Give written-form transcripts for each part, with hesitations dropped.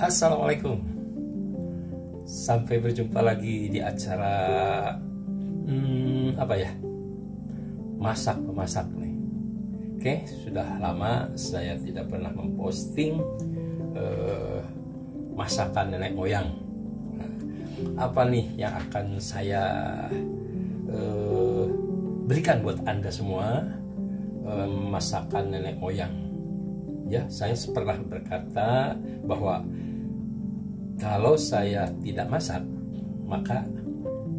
Assalamualaikum. Sampai berjumpa lagi di acara apa ya? Masak-memasak nih. Oke, sudah lama saya tidak pernah memposting masakan nenek moyang. Nah, apa nih yang akan saya berikan buat Anda semua? Masakan nenek moyang. Ya, saya pernah berkata bahwa kalau saya tidak masak, maka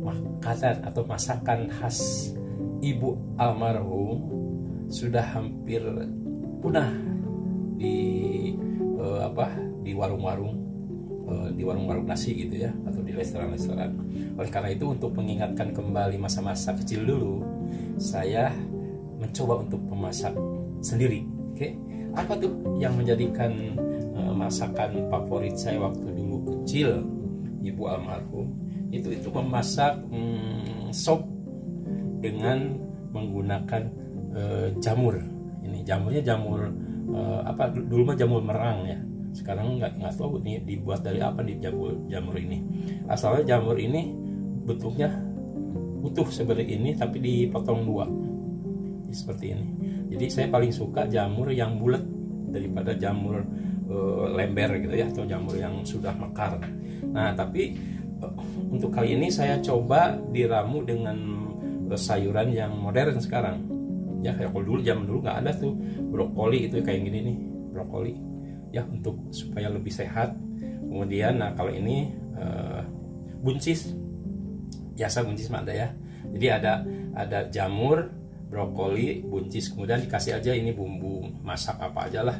makanan atau masakan khas ibu almarhum sudah hampir punah di di warung-warung nasi gitu ya, atau di restoran-restoran. Oleh karena itu, untuk mengingatkan kembali masa-masa kecil dulu, saya mencoba untuk memasak sendiri. Oke, apa tuh yang menjadikan masakan favorit saya waktu dulu kecil ibu almarhum itu memasak sop dengan menggunakan jamur. Ini jamurnya jamur dulu mah jamur merang ya, sekarang nggak tahu nih dibuat dari apa nih jamur ini. Asalnya jamur ini bentuknya utuh seperti ini tapi dipotong dua seperti ini. Jadi saya paling suka jamur yang bulat daripada jamur lember gitu ya, atau jamur yang sudah mekar. Nah, tapi untuk kali ini saya coba diramu dengan sayuran yang modern sekarang. Ya, kayak kalau zaman dulu nggak ada tuh brokoli itu kayak gini nih, brokoli. Ya, untuk supaya lebih sehat. Kemudian, nah kalau ini buncis. Biasa buncis mah ada ya. Jadi ada jamur, brokoli, buncis, kemudian dikasih aja ini bumbu masak apa aja lah.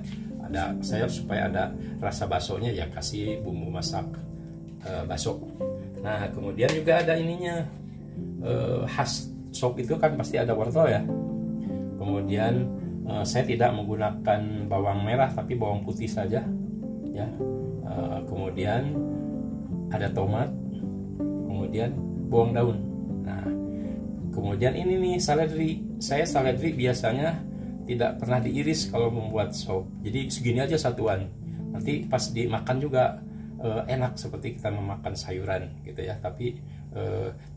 Saya supaya ada rasa baksonya ya kasih bumbu masak bakso. Nah, kemudian juga ada ininya, khas sop itu kan pasti ada wortel ya. Kemudian saya tidak menggunakan bawang merah tapi bawang putih saja ya. Kemudian ada tomat, kemudian bawang daun. Nah, kemudian ini nih seledri. Saya seledri biasanya tidak pernah diiris kalau membuat sop. Jadi segini aja satuan. Nanti pas dimakan juga enak seperti kita memakan sayuran gitu ya. Tapi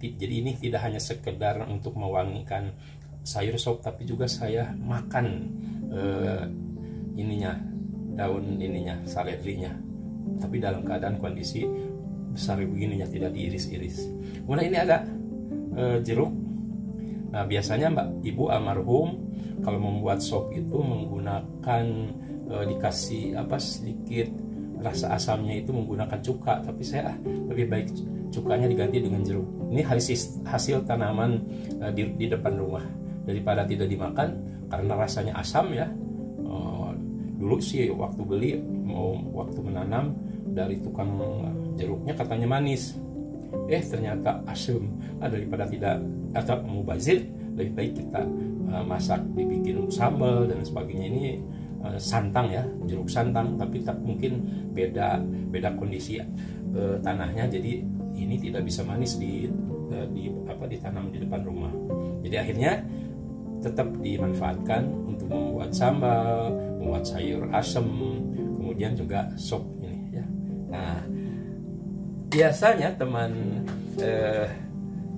jadi ini tidak hanya sekedar untuk mewangikan sayur sop, tapi juga saya makan daun seledrinya. Tapi dalam keadaan kondisi besar begininya, tidak diiris-iris. Kemudian ini ada jeruk. Nah, biasanya ibu almarhum kalau membuat sop itu menggunakan dikasih sedikit rasa asamnya itu menggunakan cuka, tapi saya lebih baik cukanya diganti dengan jeruk. Ini hasil tanaman di depan rumah, daripada tidak dimakan karena rasanya asam ya. Dulu sih waktu menanam dari tukang jeruknya katanya manis, ternyata asam. Daripada tidak atau mubazir, lebih baik kita masak, dibikin sambal dan sebagainya. Ini santang ya, jeruk santang, tapi mungkin beda kondisi tanahnya, jadi ini tidak bisa manis ditanam di depan rumah. Jadi akhirnya tetap dimanfaatkan untuk membuat sambal, membuat sayur asem, kemudian juga sop ini ya. Nah, biasanya teman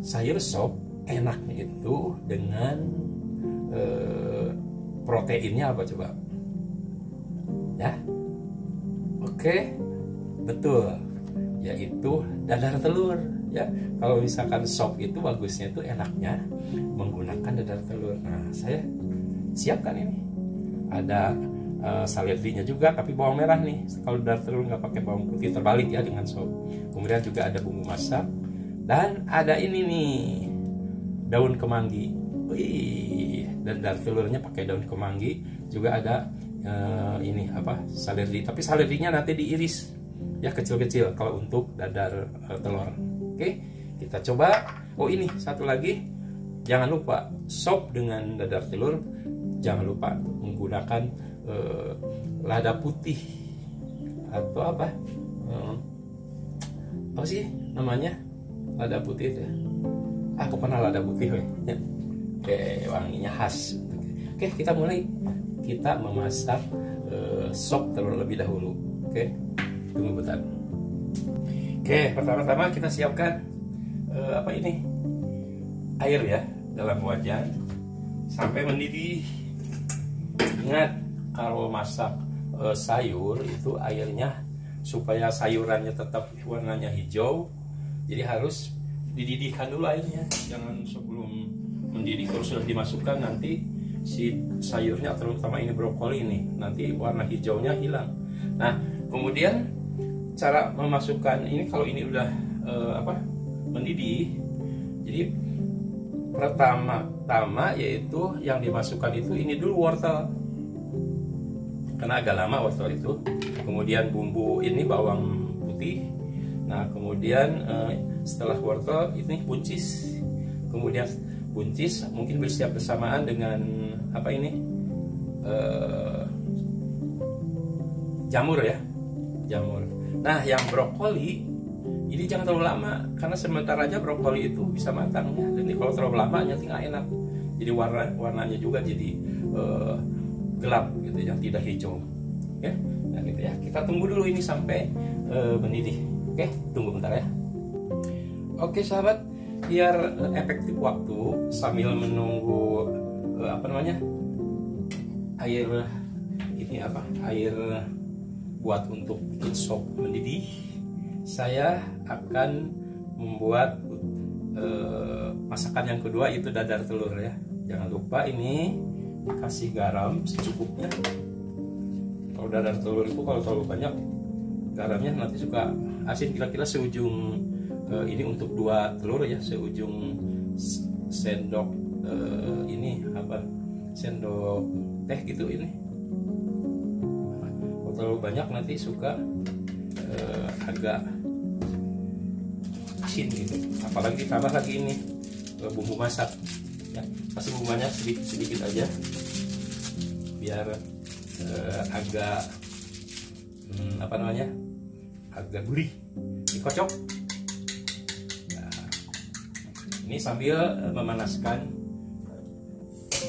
sayur sop enaknya itu dengan proteinnya apa coba? Ya, oke, betul, yaitu dadar telur ya. Kalau misalkan sop itu bagusnya itu enaknya menggunakan dadar telur. Nah, saya siapkan ini. Ada seledrinya juga, tapi bawang merah nih. Kalau dadar telur nggak pakai bawang putih, terbalik ya dengan sop. Kemudian juga ada bumbu masak dan ada ini nih, daun kemangi. Wih, dadar telurnya pakai daun kemangi. Juga ada seledri, tapi seledrinya nanti diiris ya kecil-kecil kalau untuk dadar telur. Oke, kita coba. Oh, ini satu lagi, jangan lupa sop dengan dadar telur, jangan lupa menggunakan lada putih atau apa sih namanya, lada putih itu ya. Pokoknya lada putih ya. Oke, wanginya khas. Oke, kita mulai. Kita memasak sop terlebih dahulu. Oke. tunggu bentar. Oke, pertama-tama kita siapkan apa ini, air ya dalam wajan sampai mendidih. Ingat, kalau masak sayur itu airnya supaya sayurannya tetap warnanya hijau, jadi harus dididihkan dulu airnya. Jangan sebelum mendidih, kalau sudah dimasukkan nanti si sayurnya, terutama ini brokoli ini, nanti warna hijaunya hilang. Nah, kemudian cara memasukkan ini, kalau ini udah mendidih, jadi pertama-tama yaitu yang dimasukkan itu ini dulu wortel, karena agak lama wortel itu. Kemudian bumbu ini bawang putih. Nah, kemudian setelah wortel ini buncis. Kemudian buncis mungkin bersiap bersamaan dengan apa ini, jamur ya, jamur. Nah, yang brokoli ini jangan terlalu lama, karena sebentar aja brokoli itu bisa matangnya. Jadi kalau terlalu lama nanti nggak enak. Jadi warnanya juga jadi gelap gitu ya, tidak hijau. Oke, nah gitu ya. Kita tunggu dulu ini sampai mendidih. Oke, tunggu bentar ya. Oke sahabat, biar efektif waktu sambil menunggu air ini air buat untuk bikin sop mendidih, saya akan membuat masakan yang kedua, itu dadar telur ya. Jangan lupa ini kasih garam secukupnya. Kalau dadar telur itu kalau terlalu banyak garamnya nanti suka asin. Kira-kira seujung ini untuk 2 telur ya, seujung sendok sendok teh gitu ini. Kalau terlalu banyak nanti suka agak asin gitu. Apalagi ditambah lagi ini bumbu masak ya, kasih bumbunya sedikit aja biar agak agak gurih. Dikocok. Nah, ini sambil memanaskan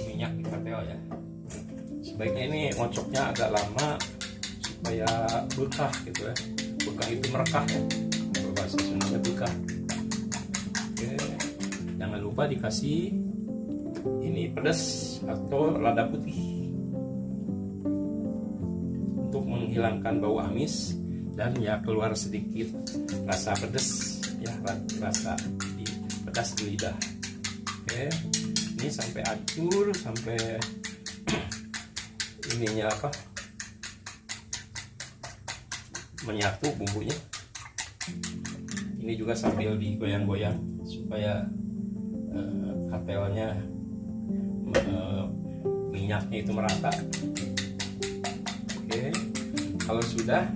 minyak di ketel ya. Sebaiknya ini ngocoknya agak lama supaya berkah gitu ya. Berkah itu merekah ya, kalau bahasa Sunda berkah. Oke, jangan lupa dikasih ini pedas atau lada putih untuk menghilangkan bau amis dan ya keluar sedikit rasa pedas ya, rasa pedas di lidah. Oke, ini sampai hancur, sampai ininya menyatu bumbunya. Ini juga sambil digoyang-goyang supaya katelnya minyaknya itu merata. Oke, kalau sudah,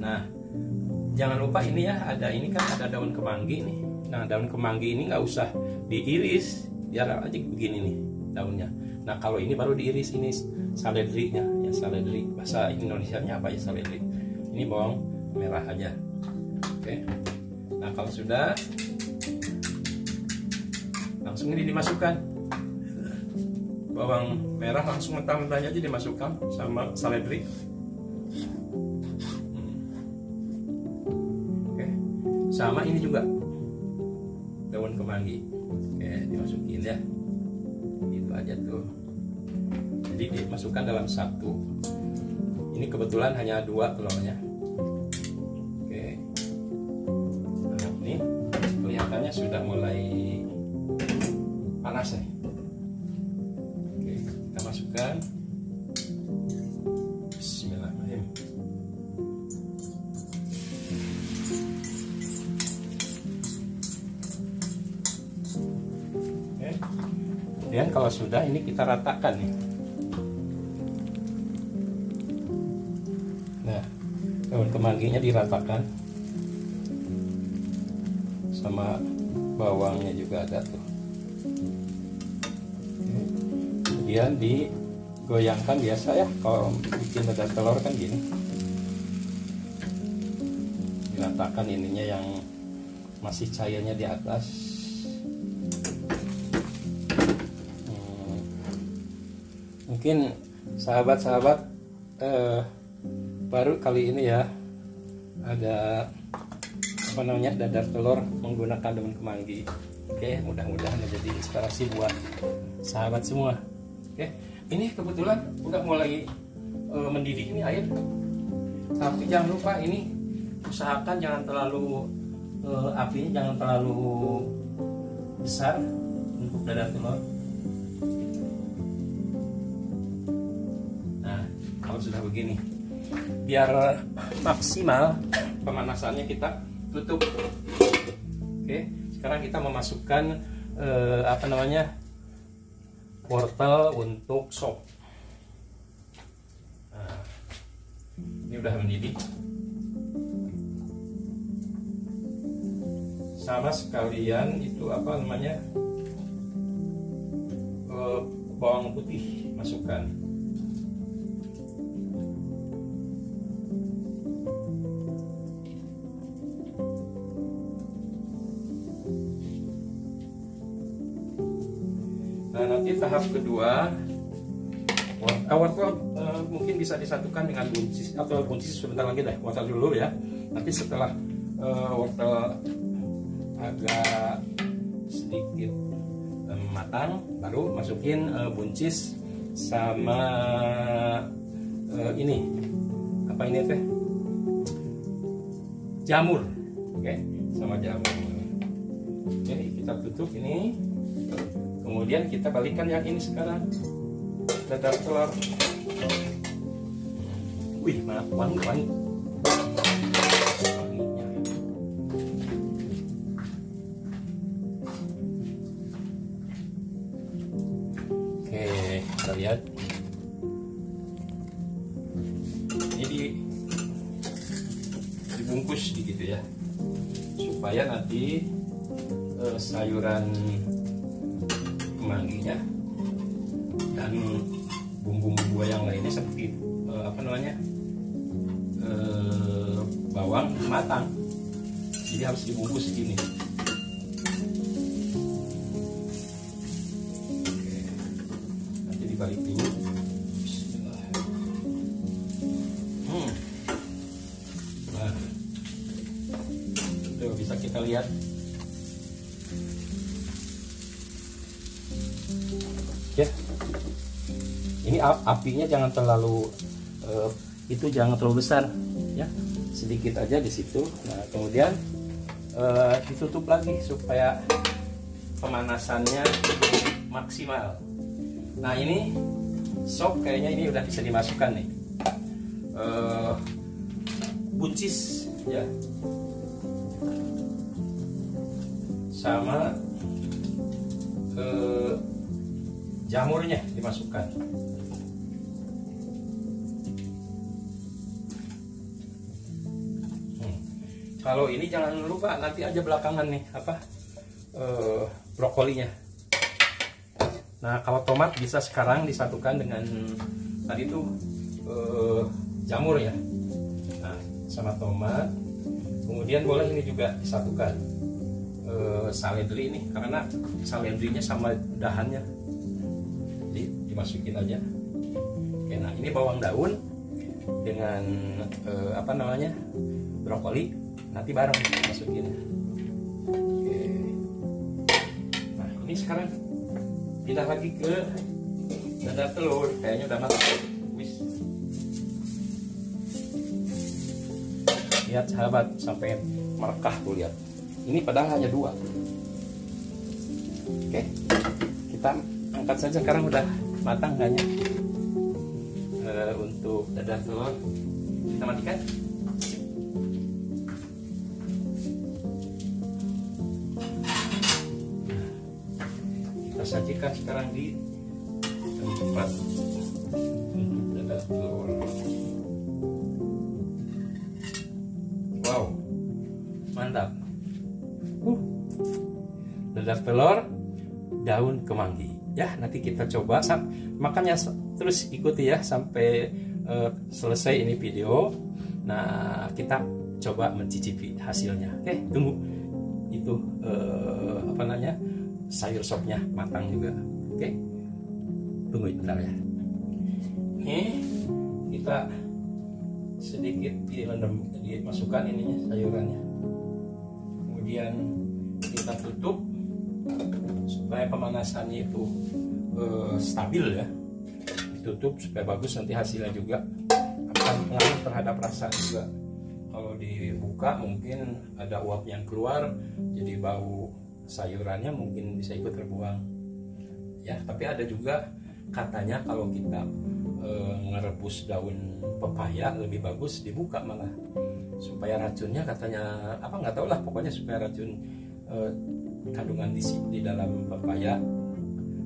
nah jangan lupa ini ya, ada daun kemangi nih. Nah, daun kemangi ini nggak usah diiris, biar aja begini nih daunnya. Nah, kalau ini baru diiris, ini saledrinya ya, saledri bahasa Indonesianya apa ya, saledri. Ini bawang merah aja. Oke, nah kalau sudah, langsung ini dimasukkan bawang merah, langsung mentah-mentahnya aja dimasukkan sama saledri. Oke, sama ini juga daun kemangi. Oke, dimasukin ya, itu aja tuh. Jadi dimasukkan dalam satu. Ini kebetulan hanya 2 telurnya. Oke, nah ini kelihatannya sudah mulai panas ya. Oke, kita masukkan. Bismillahirrahmanirrahim. Oke, kemudian kalau sudah, ini kita ratakan nih. Nah, daun kemanginya diratakan sama bawangnya juga ada tuh. Kemudian digoyangkan biasa ya, kalau bikin dadar telur kan gini. Diratakan ininya yang masih cahayanya di atas. Mungkin sahabat-sahabat baru kali ini ya ada apa namanya, dadar telur menggunakan daun kemangi. Oke, mudah-mudahan menjadi inspirasi buat sahabat semua. Oke, ini kebetulan udah mulai mendidih nih air, tapi jangan lupa ini usahakan jangan terlalu apinya jangan terlalu besar untuk dadar telur. Nah, kalau sudah begini, biar maksimal pemanasannya, kita tutup. Oke, sekarang kita memasukkan apa namanya, wortel untuk sop. Nah, ini udah mendidih. Sama sekalian itu apa namanya, bawang putih masukkan. Nah, nanti tahap kedua, wortel mungkin bisa disatukan dengan buncis, atau buncis sebentar lagi deh, wortel dulu ya. Nanti setelah wortel agak sedikit matang, baru masukin buncis sama ini apa ini teh, jamur. Oke, sama jamur. Oke, kita tutup ini. Kemudian kita balikan yang ini sekarang, dadar telur. Wih, mana wangi. Oke, kita lihat. Ini dibungkus gitu ya, supaya nanti sayuran kemanginya dan bumbu-bumbu yang lainnya seperti apa namanya, bawang matang. Jadi harus dibungkus segini. Oke, nanti dibalik dulu. Bismillah. Nah, itu bisa kita lihat. Ya, ini apinya jangan terlalu jangan terlalu besar ya, sedikit aja di situ. Nah, kemudian ditutup lagi supaya pemanasannya maksimal. Nah, ini sop kayaknya ini udah bisa dimasukkan nih, buncis ya, sama jamurnya dimasukkan. Kalau ini jangan lupa nanti aja belakangan nih apa, brokolinya. Nah, kalau tomat bisa sekarang disatukan dengan tadi tuh jamur ya. Nah, sama tomat. Kemudian boleh ini juga disatukan seledri ini, karena seledrinya sama dahannya. Jadi dimasukin aja. Oke, nah ini bawang daun dengan apa namanya, brokoli nanti bareng masukin. Oke, nah ini sekarang pindah lagi ke dadar telur, kayaknya udah matang. Wis, lihat sahabat, sampai merekah tuh, lihat. Ini padahal hanya 2. Oke, kita angkat saja. Sekarang udah matang kayaknya. Untuk dadar telur kita matikan. Kita sajikan sekarang di tempat untuk dadar telur. Wow, mantap. Dadar telur daun kemangi ya. Nanti kita coba, makanya terus ikuti ya sampai selesai ini video. Nah, kita coba mencicipi hasilnya. Oke, tunggu itu apa namanya, sayur sopnya matang juga. Oke, tunggu bentar ya. Ini kita sedikit direndam, dimasukkan ininya sayurannya, kemudian kita tutup supaya pemanasannya itu stabil ya, ditutup supaya bagus, nanti hasilnya juga akan pengaruh terhadap rasa juga. Kalau dibuka mungkin ada uap yang keluar, jadi bau sayurannya mungkin bisa ikut terbuang ya. Tapi ada juga katanya kalau kita ngerebus daun pepaya lebih bagus dibuka malah, supaya racunnya katanya apa nggak tahu lah, pokoknya supaya racun kandungan di dalam pepaya,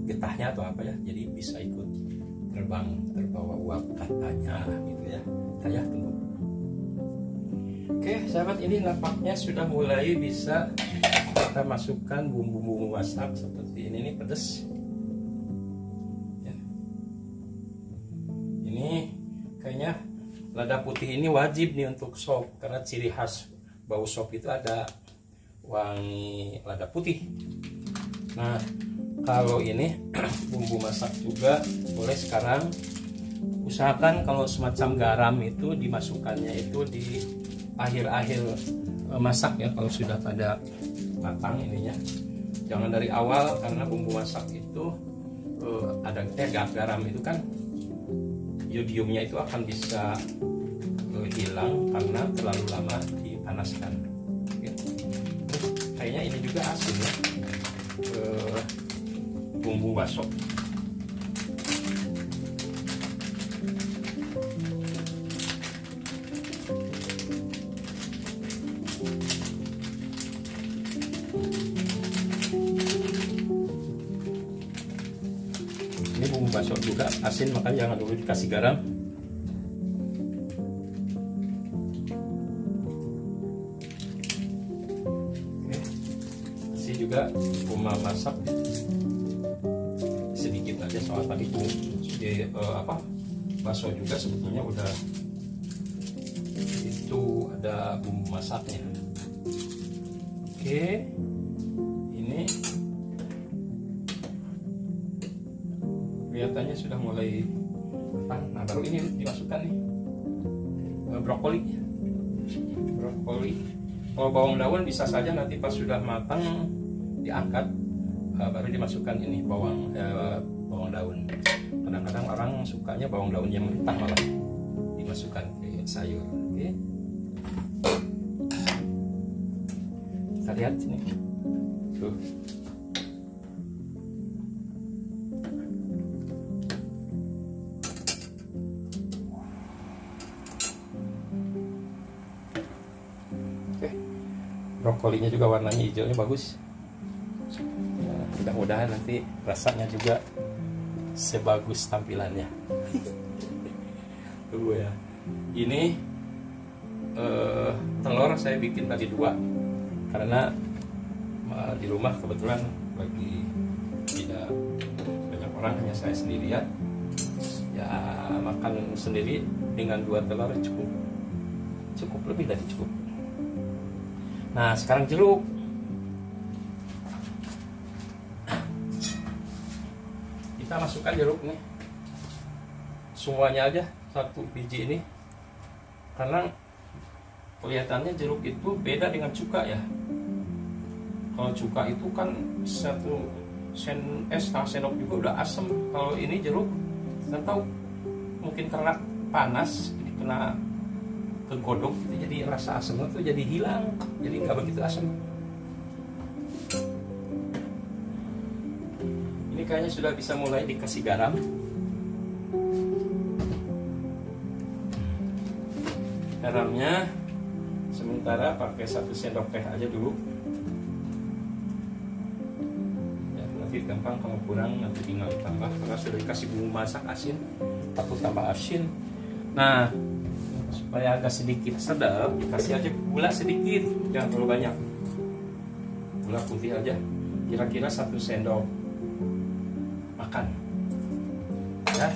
getahnya atau apa ya, jadi bisa ikut terbang, terbawa uap katanya gitu ya. Saya tunggu. Oke sahabat, ini nampaknya sudah mulai bisa kita masukkan bumbu-bumbu masak seperti ini nih, pedas ya. Ini kayaknya lada putih ini wajib nih untuk sop, karena ciri khas bau sop itu ada wangi lada putih. Nah kalau ini bumbu masak juga boleh sekarang. Usahakan kalau semacam garam itu dimasukkannya itu di akhir-akhir masak ya, kalau sudah pada matang ininya. Jangan dari awal, karena bumbu masak itu ada garam itu kan iodiumnya itu akan bisa hilang karena terlalu lama dipanaskan. Kayaknya ini juga asin ya, bumbu bakso. Ini bumbu bakso juga asin, makanya jangan dulu dikasih garam. Kasih juga bumbu masak sedikit aja, soal tadi bakso juga sebetulnya udah itu ada bumbu masaknya. Oke, ini kelihatannya sudah mulai matang. Nah baru ini dimasukkan nih brokoli. Kalau bawang daun bisa saja nanti pas sudah matang diangkat, baru dimasukkan ini bawang daun. Kadang-kadang orang sukanya bawang daun yang mentah malah dimasukkan ke sayur. Oke. Kita lihat sini. Tuh. Oke. Brokolinya juga warnanya hijaunya bagus. Ya, mudah-mudahan nanti rasanya juga sebagus tampilannya. Tunggu ya. Ini telur saya bikin tadi 2 karena di rumah kebetulan lagi tidak banyak orang, hanya saya sendirian ya, makan sendiri dengan 2 telur cukup lebih dari cukup. Nah sekarang jeruk. Kita masukkan jeruk nih semuanya aja, 1 biji ini, karena kelihatannya jeruk itu beda dengan cuka ya. Kalau cuka itu kan 1 setengah sendok juga udah asam. Kalau ini jeruk nggak tahu, mungkin karena panas kena kegodok jadi rasa asamnya tuh jadi hilang, jadi nggak begitu asam. Ini kayaknya sudah bisa mulai dikasih garam. Garamnya sementara pakai 1 sendok teh aja dulu. Ya, nanti gampang kalau kurang nanti tinggal ditambah, karena sudah dikasih bumbu masak asin, takut tambah asin. Nah, supaya agak sedikit sedap, dikasih aja gula sedikit, jangan terlalu banyak. Gula putih aja, kira-kira 1 sendok makan. Ya.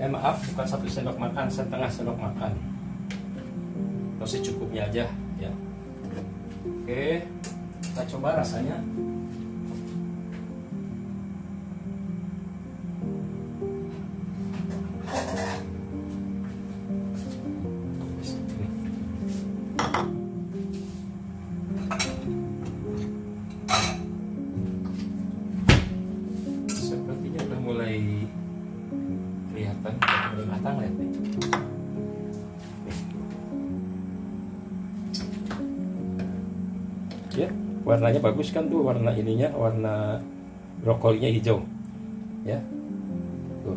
Maaf, bukan 1 sendok makan, setengah sendok makan. Atau secukupnya aja ya. Oke, kita coba rasanya. Sepertinya udah mulai kelihatan, mulai matang ya. Ya, warnanya bagus kan tuh, warna ininya, warna brokolinya hijau. Ya. Tuh.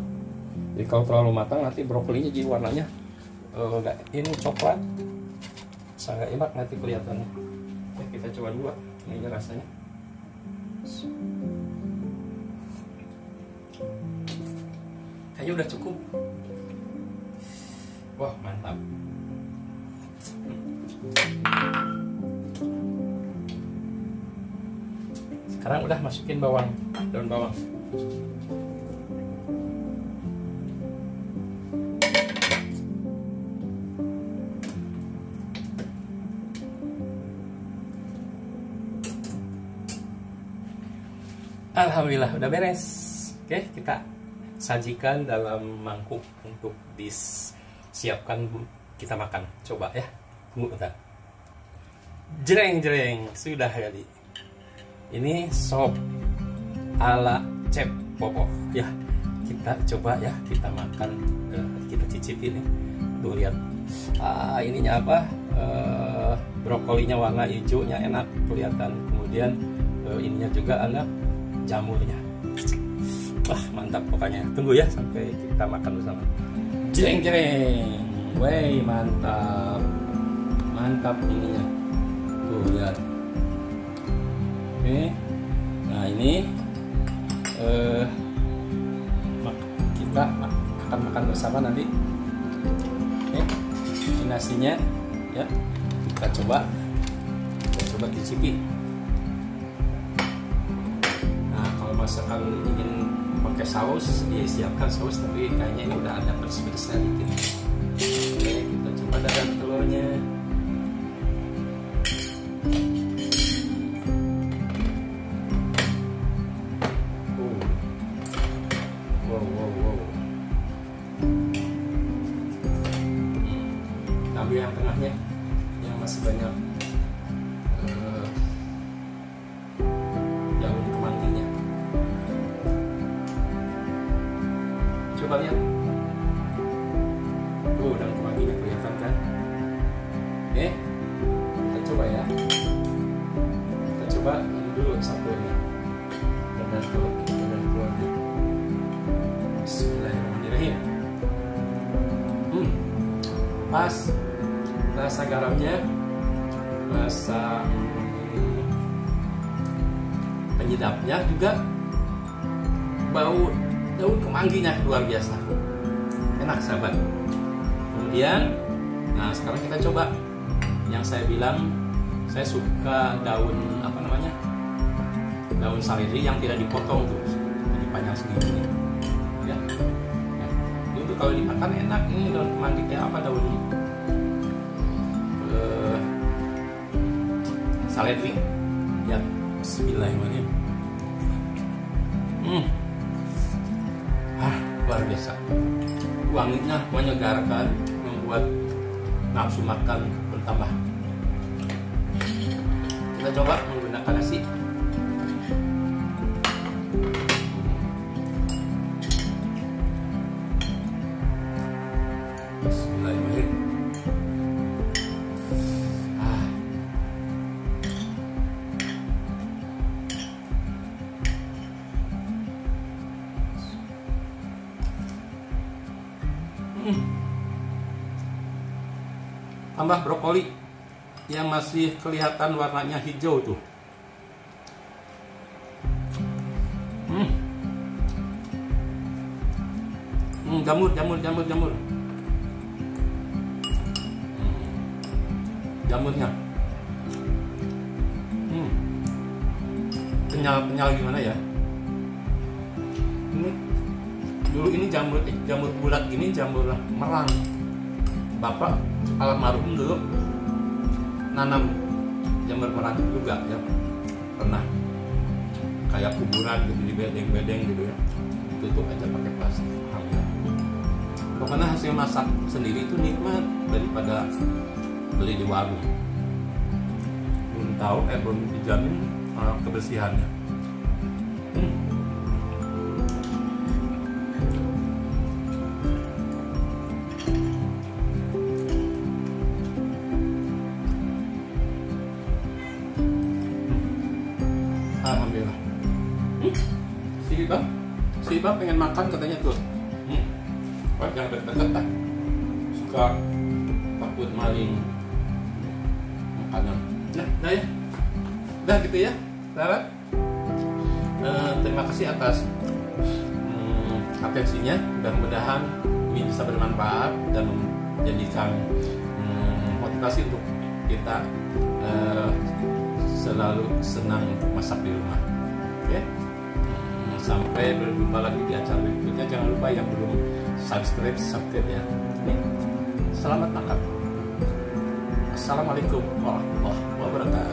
Jadi kalau terlalu matang nanti brokolinya jadi warnanya enggak ini coklat. Sangat enak nanti kelihatannya. Ya, kita coba dulu ini rasanya. Kayaknya udah cukup. Wah, mantap. Sekarang udah masukin bawang, daun bawang. Alhamdulillah udah beres. Oke, kita sajikan dalam mangkuk untuk disiapkan kita makan. Coba ya, tunggu bentar. Jreng sudah jadi. Ini sop ala Chef Popo ya. Kita coba ya, kita makan, kita cicipi nih. Tuh lihat, ininya apa? Brokolinya warna hijaunya enak kelihatan. Kemudian ininya juga ada jamurnya. Wah, mantap pokoknya. Tunggu ya sampai kita makan bersama. Jreng, wey mantap, mantap ininya. Tuh lihat. Oke, nah ini kita akan makan bersama nanti. Oke, ini nasinya ya, kita coba cicipi. Nah, kalau masakan ingin pakai saus, disiapkan saus, tapi kayaknya ini udah ada pedes-pedesnya dikit. Oke, kita coba dadar telurnya. Ambil yang tengahnya, yang masih banyak daun kemanginya. Coba lihat, daun kemanginya kelihatan kan? Oke, kita coba ya. Kita coba ini dulu satu ini. Dadar telurnya. Bismillahirrahmanirrahim. Pas. Rasa garamnya, rasa penyedapnya juga, bau daun kemanginya luar biasa, enak sahabat. Kemudian, nah sekarang kita coba yang saya bilang, saya suka daun apa namanya, daun seledri yang tidak dipotong tuh, jadi panjang segini ya. Nah, itu kalau dimakan enak nih daun kemangi kayak apa daun seledri ya. Bismillahirrahmanirrahim. Luar biasa, wanginya menyegarkan, membuat nafsu makan bertambah. Kita coba menggunakan nasi. Bismillahirrahmanirrahim. Tambah brokoli yang masih kelihatan warnanya hijau tuh. Jamur. Jamurnya. Kenyal gimana ya? Ini dulu ini jamur bulat gini, jamur merang. Bapak almarhum dulu nanam yang bermerantau juga ya, pernah kayak kuburan gitu di bedeng-bedeng gitu ya, tutup aja pakai plastik. Pokoknya hasil masak sendiri itu nikmat daripada beli di warung. Belum tahu, belum dijamin kebersihannya. Alhamdulillah. Si Iba pengen makan katanya tuh. Wah, jangan deket-deket lah. Suka takut maling makanan. Nah ya. Udah gitu ya, Sarah. Terima kasih atas atensinya. Mudah-mudahan ini bisa bermanfaat dan menjadikan motivasi untuk kita selalu senang masak di rumah. Oke? Sampai berjumpa lagi di acara berikutnya. Jangan lupa yang belum subscribe ya. Selamat makan. Assalamualaikum warahmatullahi wabarakatuh.